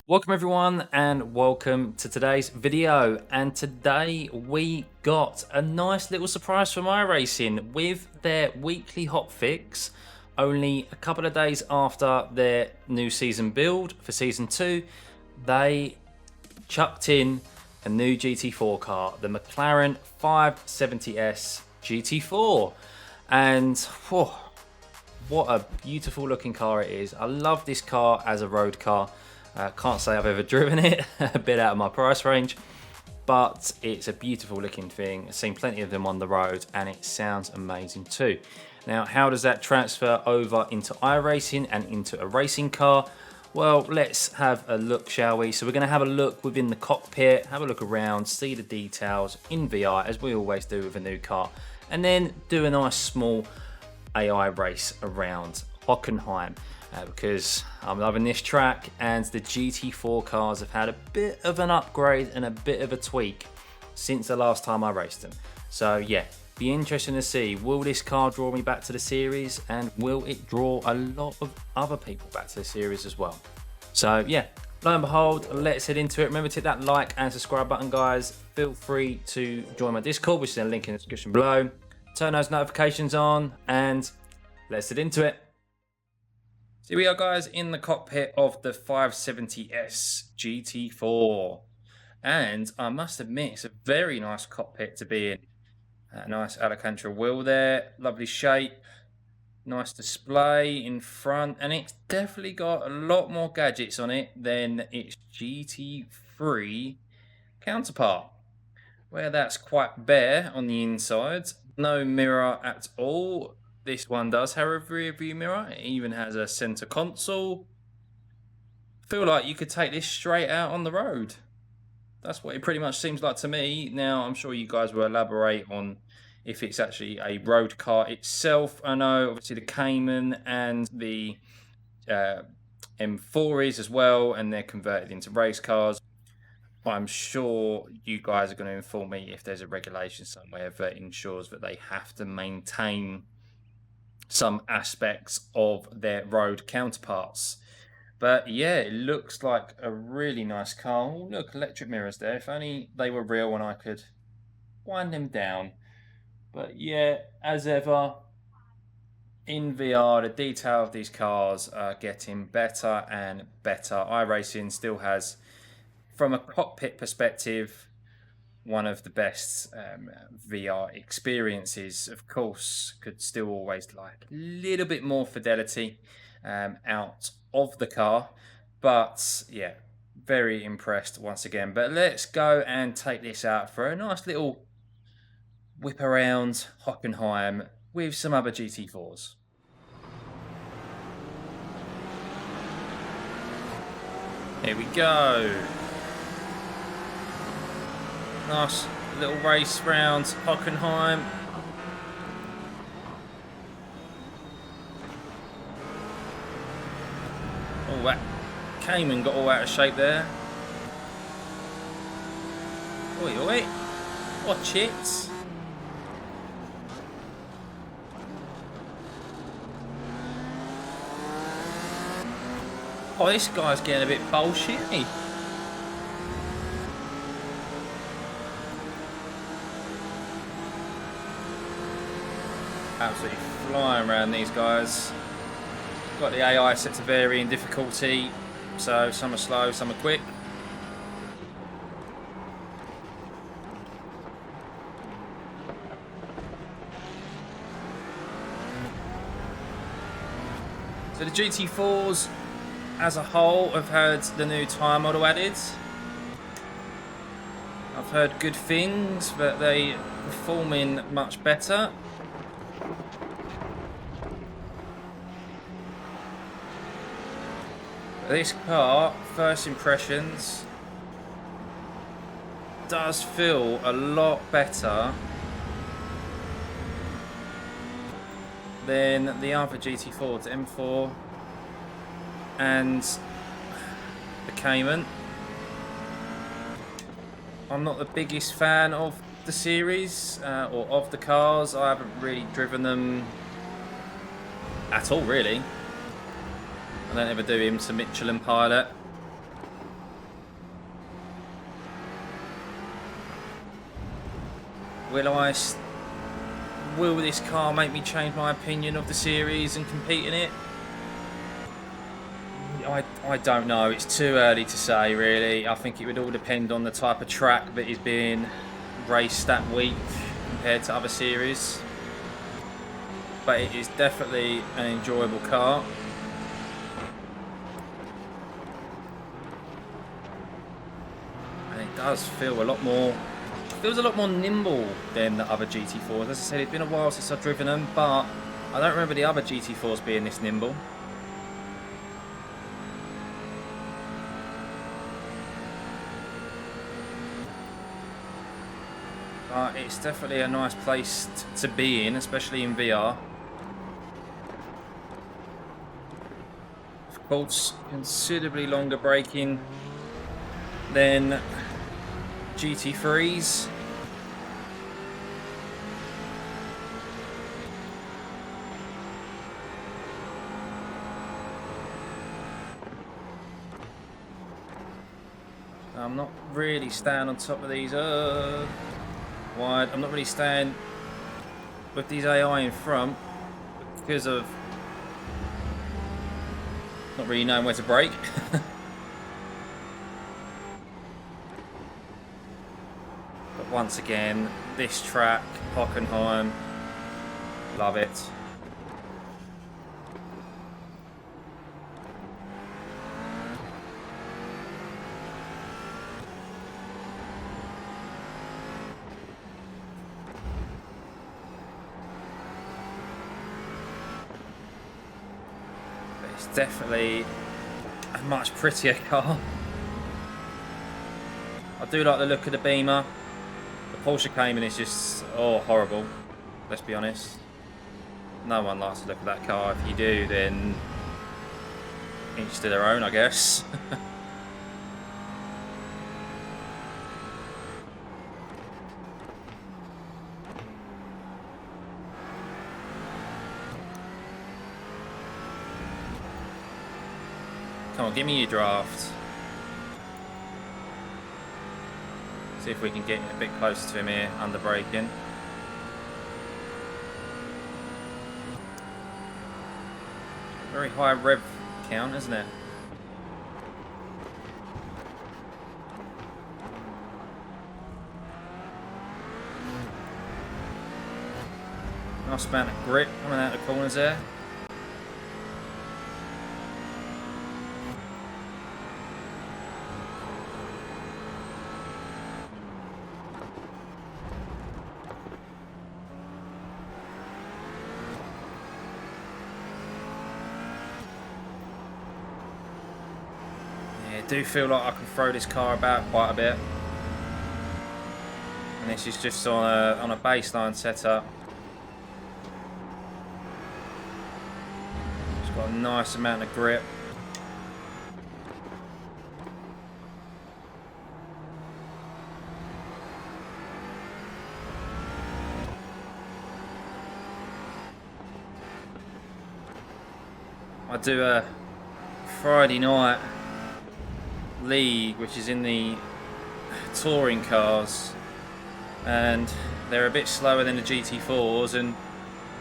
Welcome everyone and welcome to today's video, and today we got a nice little surprise from iRacing with their weekly hotfix. Only a couple of days after their new season build for season 2, they chucked in a new GT4 car, the Mclaren 570S GT4, and what a beautiful looking car it is. I love this car as a road car. Can't say I've ever driven it, a bit out of my price range, but it's a beautiful looking thing. I've seen plenty of them on the road and it sounds amazing too. Now, how does that transfer over into iRacing and into a racing car? Well, let's have a look, shall we? So we're going to have a look within the cockpit, have a look around, see the details in VR, as we always do with a new car, and then do a nice small AI race around Hockenheim. Because I'm loving this track, and the GT4 cars have had a bit of an upgrade and a bit of a tweak since the last time I raced them. So yeah, be interesting to see, will this car draw me back to the series, and will it draw a lot of other people back to the series as well? So yeah, lo and behold, let's head into it. Remember to hit that like and subscribe button, guys. Feel free to join my Discord, which is in the link in the description below. Turn those notifications on and let's head into it. So here we are, guys, in the cockpit of the 570S GT4, and I must admit it's a very nice cockpit to be in. A nice Alcantara wheel there, lovely shape, nice display in front, and it's definitely got a lot more gadgets on it than its GT3 counterpart, where that's quite bare on the inside, no mirror at all. This one does have a rear view mirror. It even has a center console. I feel like you could take this straight out on the road. That's what it pretty much seems like to me. Now, I'm sure you guys will elaborate on if it's actually a road car itself. I know, obviously, the Cayman and the M4 as well, and they're converted into race cars. I'm sure you guys are going to inform me if there's a regulation somewhere that ensures that they have to maintain some aspects of their road counterparts. But yeah, it looks like a really nice car. Oh, look, electric mirrors there. If only they were real and I could wind them down. But yeah, as ever, in VR, the detail of these cars are getting better and better. iRacing still has, from a cockpit perspective, one of the best VR experiences. Of course, could still always like a little bit more fidelity out of the car, but yeah, very impressed once again. But let's go and take this out for a nice little whip around Hockenheim with some other GT4s. Here we go. Nice little race round Hockenheim. Oh, that Cayman got all out of shape there. Oi, oi. Watch it. Oh, this guy's getting a bit bullshitty. Absolutely flying around these guys. Got the AI set to vary in difficulty, so some are slow, some are quick. So the GT4s as a whole have had the new tyre model added. I've heard good things, but they performing much better. This car, first impressions, does feel a lot better than the other GT4, the M4 and the Cayman. I'm not the biggest fan of the series or of the cars. I haven't really driven them at all, really. I don't ever do him to Michelin Pilot. Will this car make me change my opinion of the series and compete in it? I don't know. It's too early to say, really. I think it would all depend on the type of track that is being raced that week compared to other series. But it is definitely an enjoyable car. And it does feel a lot more... feels a lot more nimble than the other GT4s. As I said, it's been a while since I've driven them, but I don't remember the other GT4s being this nimble. But it's definitely a nice place to be in, especially in VR. Of course, considerably longer braking than GT3s. I'm not really staying on top of these wide. I'm not really staying with these AI in front because of not really knowing where to brake. But once again, this track, Hockenheim, love it. It's definitely a much prettier car. I do like the look of the Beamer. The Porsche Cayman is just, oh, horrible. Let's be honest. No one likes the look of that car. If you do, then each to their own, I guess. Come on, give me your draft. See if we can get a bit closer to him here, under braking. Very high rev count, isn't it? Nice amount of grip coming out of the corners there. I do feel like I can throw this car about quite a bit, and this is just on a baseline setup. It's got a nice amount of grip. I do a Friday night league, which is in the touring cars, and they're a bit slower than the GT4s, and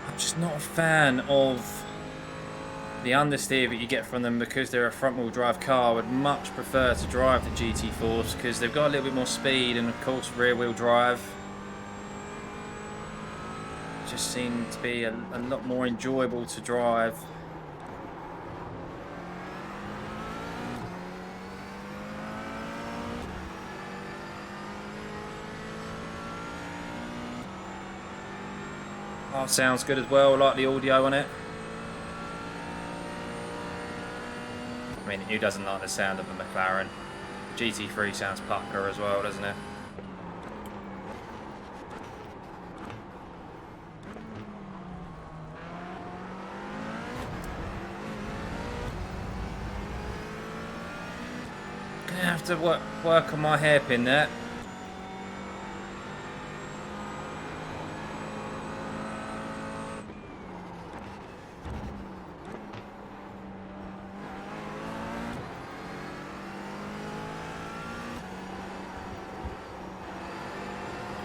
I'm just not a fan of the understeer that you get from them because they're a front wheel drive car. I would much prefer to drive the GT4s because they've got a little bit more speed, and of course rear wheel drive just seem to be a lot more enjoyable to drive. Oh, sounds good as well. I like the audio on it. I mean, who doesn't like the sound of a McLaren? GT3 sounds pucker as well, doesn't it? Gonna have to work on my hairpin there.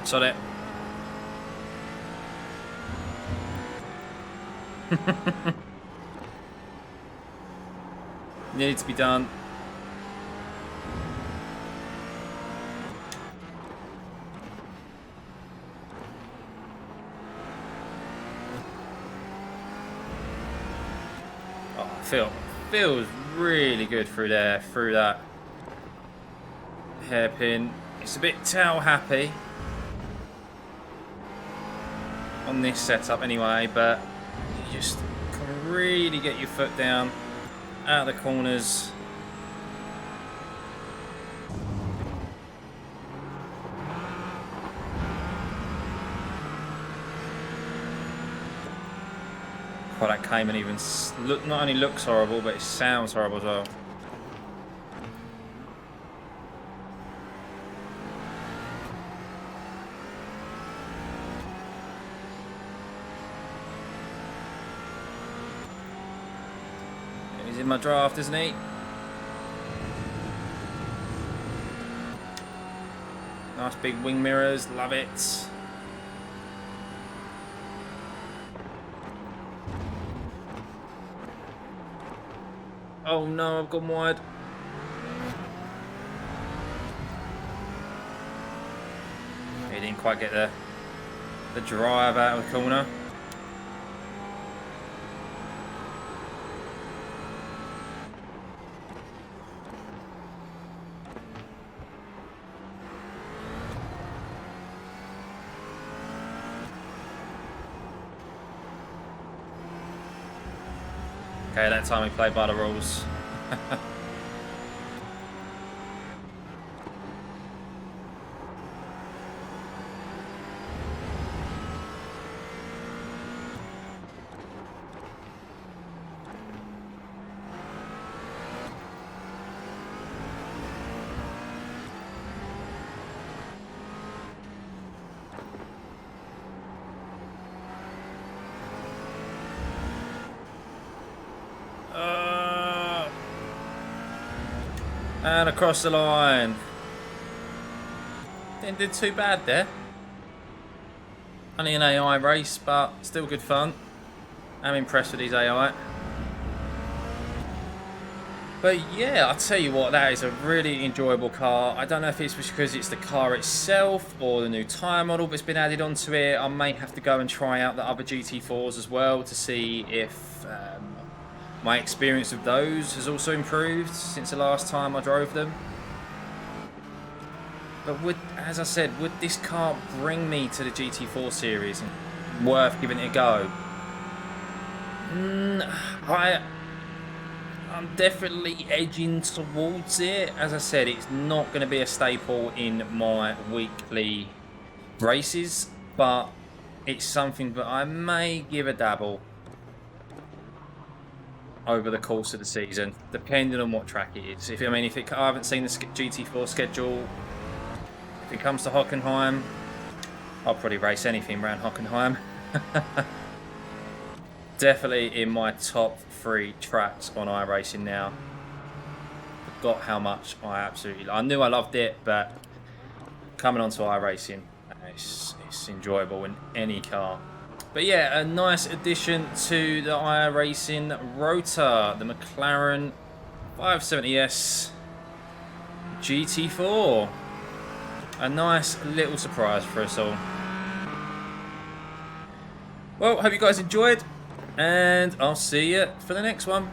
Sod it. Needed to be done. Oh, feels really good through there, through that hairpin. It's a bit tail happy on this setup anyway, but you just can really get your foot down out of the corners. Oh, that Cayman even not only looks horrible, but it sounds horrible as well. He's in my draft, isn't he? Nice big wing mirrors, love it. Oh no, I've gone wide. He didn't quite get the drive out of the corner. Okay, that time we played by the rules. And across the line. Didn't do too bad there. Only an AI race, but still good fun. I'm impressed with these AI. But yeah, I'll tell you what, that is a really enjoyable car. I don't know if it's because it's the car itself or the new tyre model that's been added onto it. I may have to go and try out the other GT4s as well to see if my experience of those has also improved since the last time I drove them. But as I said, would this car bring me to the GT4 series and worth giving it a go? I'm definitely edging towards it. As I said, it's not going to be a staple in my weekly races, but it's something that I may give a dabble over the course of the season, depending on what track it is. I haven't seen the GT4 schedule. If it comes to Hockenheim, I'll probably race anything around Hockenheim. Definitely in my top 3 tracks on iRacing now. Forgot how much I knew I loved it, but coming onto iRacing, it's enjoyable in any car. But yeah, a nice addition to the iRacing rotor, the Mclaren 570S GT4. A nice little surprise for us all. Well, hope you guys enjoyed, and I'll see you for the next one.